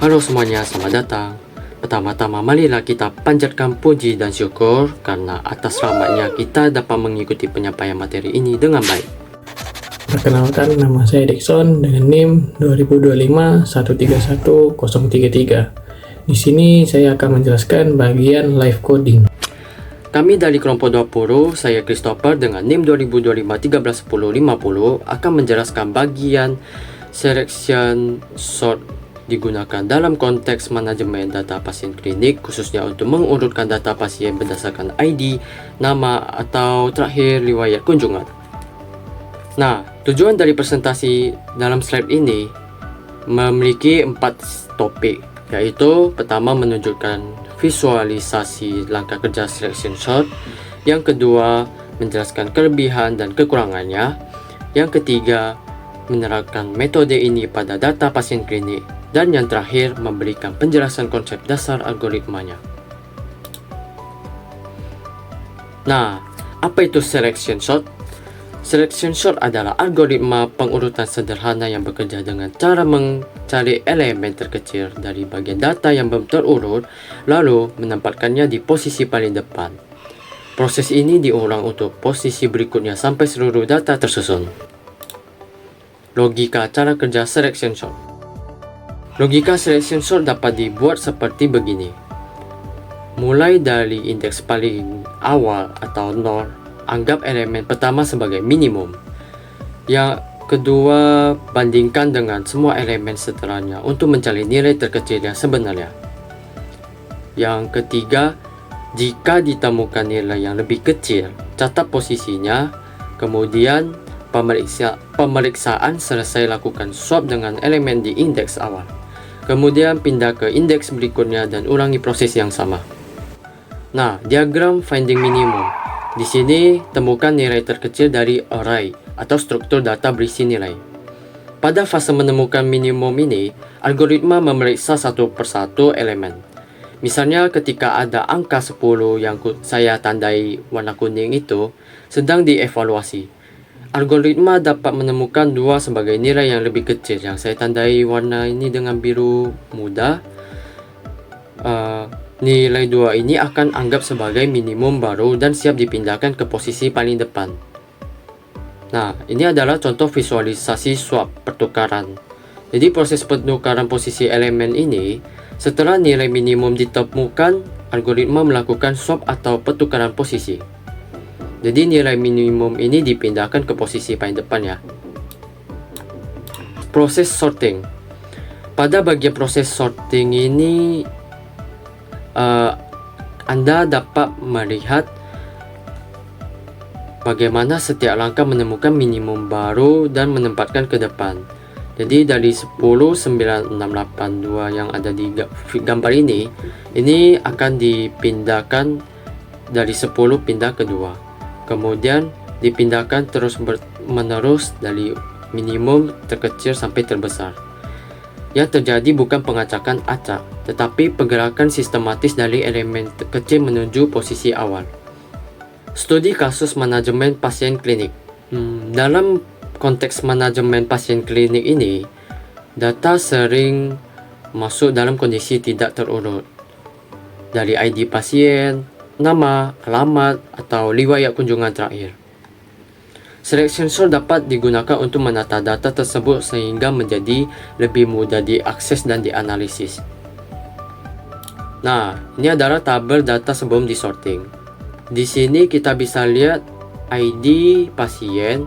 Halo semuanya, selamat datang. Pertama-tama marilah kita panjatkan puji dan syukur karena atas rahmatnya kita dapat mengikuti penyampaian materi ini dengan baik. Perkenalkan, nama saya Dickson dengan NIM 2025131033. Di sini saya akan menjelaskan bagian live coding. Kami dari kelompok 20, saya Christopher dengan NIM 2025131050 akan menjelaskan bagian selection sort digunakan dalam konteks manajemen data pasien klinik, khususnya untuk mengurutkan data pasien berdasarkan ID, nama, atau terakhir riwayat kunjungan. Nah, tujuan dari presentasi dalam slide ini memiliki 4 topik, yaitu pertama menunjukkan visualisasi langkah kerja selection sort, yang kedua menjelaskan kelebihan dan kekurangannya, yang ketiga menerapkan metode ini pada data pasien klinik, dan yang terakhir memberikan penjelasan konsep dasar algoritmanya. Nah, apa itu selection sort? Selection sort adalah algoritma pengurutan sederhana yang bekerja dengan cara mencari elemen terkecil dari bagian data yang belum terurut, lalu menempatkannya di posisi paling depan. Proses ini diulang untuk posisi berikutnya sampai seluruh data tersusun. Logika cara kerja selection sort. Logika selection sort dapat dibuat seperti begini. Mulai dari indeks paling awal atau 0, anggap elemen pertama sebagai minimum. Yang kedua, bandingkan dengan semua elemen setelahnya untuk mencari nilai terkecil yang sebenarnya. Yang ketiga, jika ditemukan nilai yang lebih kecil, catat posisinya. Kemudian, pemeriksaan selesai, lakukan swap dengan elemen di indeks awal. Kemudian pindah ke indeks berikutnya dan ulangi proses yang sama. Nah, diagram finding minimum. Di sini temukan nilai terkecil dari array atau struktur data berisi nilai. Pada fase menemukan minimum ini, algoritma memeriksa satu persatu elemen. Misalnya ketika ada angka 10 yang saya tandai warna kuning itu sedang dievaluasi. Algoritma dapat menemukan 2 sebagai nilai yang lebih kecil yang saya tandai warna ini dengan biru muda. Nilai 2 ini akan anggap sebagai minimum baru dan siap dipindahkan ke posisi paling depan. Nah, ini adalah contoh visualisasi swap pertukaran. Jadi proses pertukaran posisi elemen ini, setelah nilai minimum ditemukan, algoritma melakukan swap atau pertukaran posisi. Jadi nilai minimum ini dipindahkan ke posisi paling depan ya. Proses sorting. Pada bagian proses sorting ini Anda dapat melihat bagaimana setiap langkah menemukan minimum baru dan menempatkan ke depan. Jadi dari 10, 9, 6, 8, 2 yang ada di gambar ini akan dipindahkan dari 10 pindah ke 2. Kemudian dipindahkan terus menerus dari minimum terkecil sampai terbesar. Yang terjadi bukan pengacakan acak, tetapi pergerakan sistematis dari elemen kecil menuju posisi awal. Studi kasus manajemen pasien klinik. Dalam konteks manajemen pasien klinik ini, data sering masuk dalam kondisi tidak terurut. Dari ID pasien, nama, alamat, atau riwayat kunjungan terakhir. Selection sort dapat digunakan untuk menata data tersebut sehingga menjadi lebih mudah diakses dan dianalisis. Nah, ini adalah tabel data sebelum disorting. Di sini kita bisa lihat ID pasien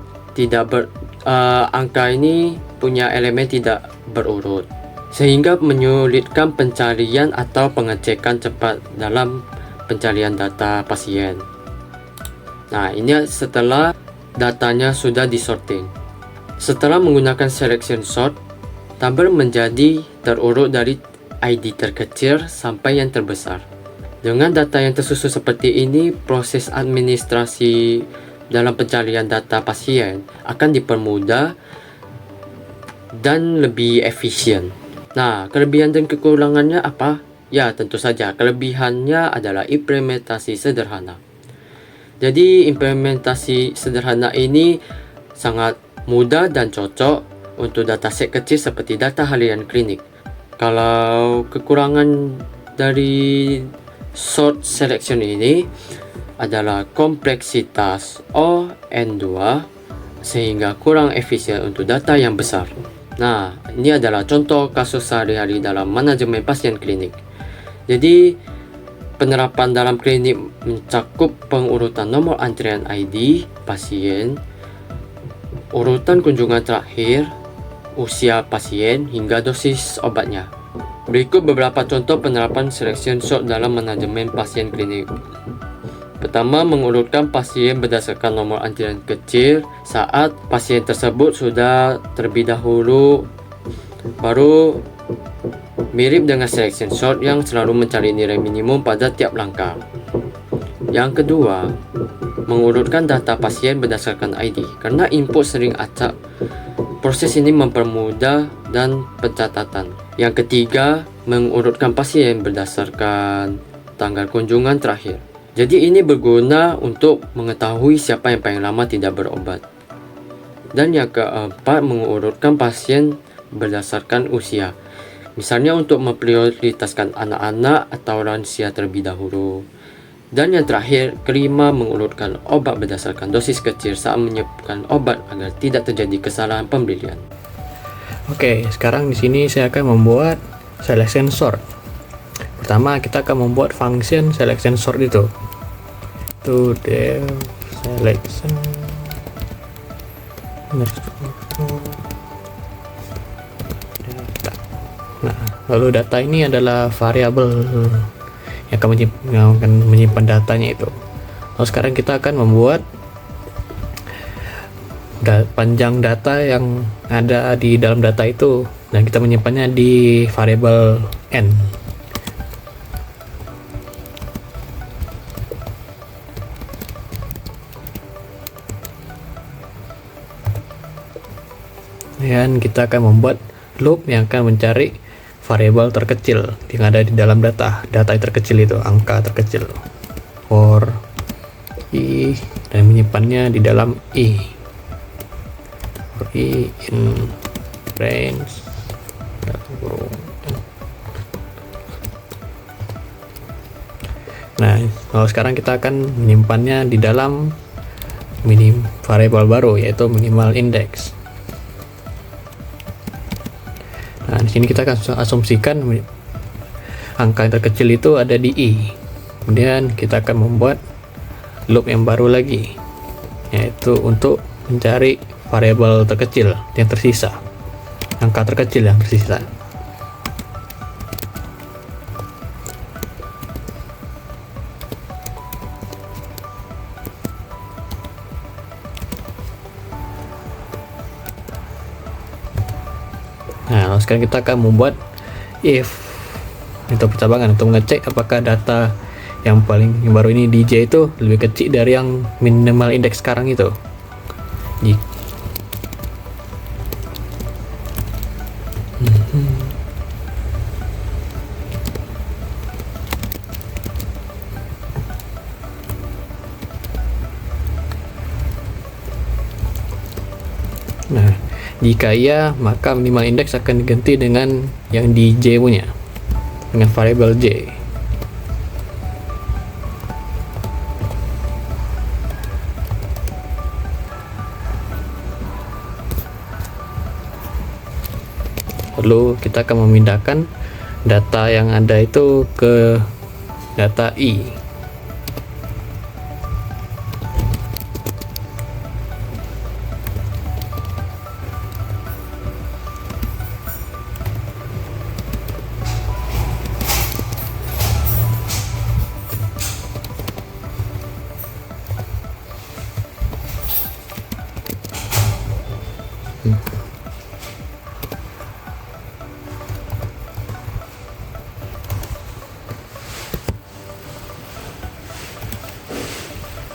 angka ini punya elemen tidak berurut, sehingga menyulitkan pencarian atau pengecekan cepat dalam pencarian data pasien. Nah, ini setelah datanya sudah disorting. Setelah menggunakan selection sort, tabel menjadi terurut dari ID terkecil sampai yang terbesar. Dengan data yang tersusun seperti ini, proses administrasi dalam pencarian data pasien akan dipermudah dan lebih efisien. Nah, kelebihan dan kekurangannya apa? Ya, tentu saja kelebihannya adalah implementasi sederhana. Jadi implementasi sederhana ini sangat mudah dan cocok untuk dataset kecil seperti data harian klinik. Kalau kekurangan dari sort selection ini adalah kompleksitas ON2 sehingga kurang efisien untuk data yang besar. Nah, ini adalah contoh kasus sehari-hari dalam manajemen pasien klinik. Jadi, penerapan dalam klinik mencakup pengurutan nomor antrian ID pasien, urutan kunjungan terakhir, usia pasien, hingga dosis obatnya. Berikut beberapa contoh penerapan selection sort dalam manajemen pasien klinik. Pertama, mengurutkan pasien berdasarkan nomor antrian kecil saat pasien tersebut sudah terlebih dahulu, baru mirip dengan selection sort yang selalu mencari nilai minimum pada tiap langkah. Yang kedua, mengurutkan data pasien berdasarkan ID. Karena input sering acak, proses ini mempermudah dan pencatatan. Yang ketiga, mengurutkan pasien berdasarkan tanggal kunjungan terakhir. Jadi ini berguna untuk mengetahui siapa yang paling lama tidak berobat. Dan yang keempat, mengurutkan pasien berdasarkan usia. Misalnya untuk memprioritaskan anak-anak atau lansia terlebih dahulu. Dan yang terakhir, kelima, mengurutkan obat berdasarkan dosis kecil saat menyiapkan obat agar tidak terjadi kesalahan pembelian. Oke, sekarang di sini saya akan membuat selection sort. Pertama, kita akan membuat function selection sort itu. Dev selection. Nah, lalu data ini adalah variabel yang akan menyimpan datanya itu. Lalu sekarang kita akan membuat panjang data yang ada di dalam data itu, dan kita menyimpannya di variabel n. Dan kita akan membuat loop yang akan mencari variabel terkecil yang ada di dalam data yang terkecil itu, angka terkecil for i, dan menyimpannya di dalam i, for i in range. Nah, kalau sekarang kita akan menyimpannya di dalam variabel baru, yaitu minimal index. Nah, di sini kita akan asumsikan angka yang terkecil itu ada di i. Kemudian kita akan membuat loop yang baru lagi, yaitu untuk mencari variabel terkecil yang tersisa, angka terkecil yang tersisa. Nah, sekarang kita akan membuat if itu percabangan untuk mengecek apakah data yang baru ini DJ itu lebih kecil dari yang minimal indeks sekarang itu. Nah, jika iya, maka minimal index akan diganti dengan yang di J punya, dengan variabel J. Lalu kita akan memindahkan data yang ada itu ke data I.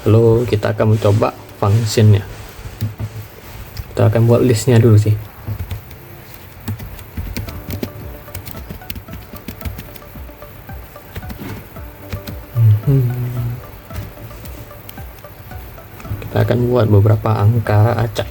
Lalu kita akan mencoba functionnya. Kita akan buat listnya dulu sih. Kita akan buat beberapa angka acak.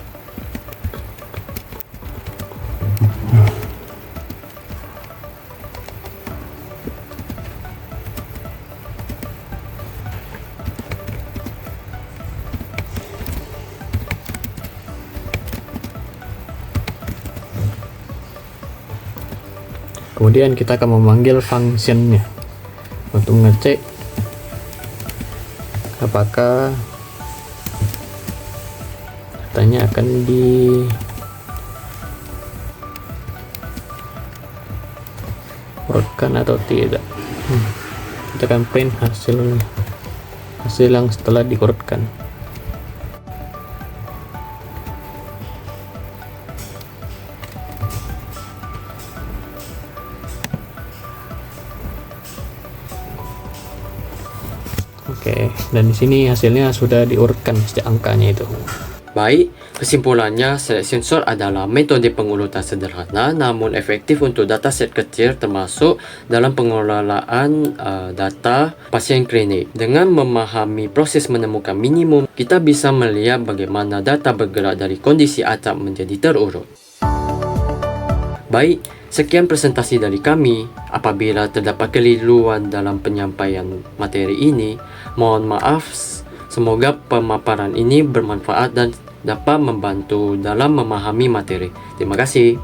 Kemudian kita akan memanggil functionnya untuk mengecek apakah datanya akan diurutkan atau tidak. Kita akan print hasil yang setelah diurutkan. Oke, dan di sini hasilnya sudah diurutkan setiap angkanya itu. Baik, kesimpulannya selection sort adalah metode pengurutan sederhana namun efektif untuk dataset kecil termasuk dalam pengelolaan data pasien klinik. Dengan memahami proses menemukan minimum, kita bisa melihat bagaimana data bergerak dari kondisi acak menjadi terurut. Baik, sekian presentasi dari kami. Apabila terdapat keliruan dalam penyampaian materi ini, mohon maaf. Semoga pemaparan ini bermanfaat dan dapat membantu dalam memahami materi. Terima kasih.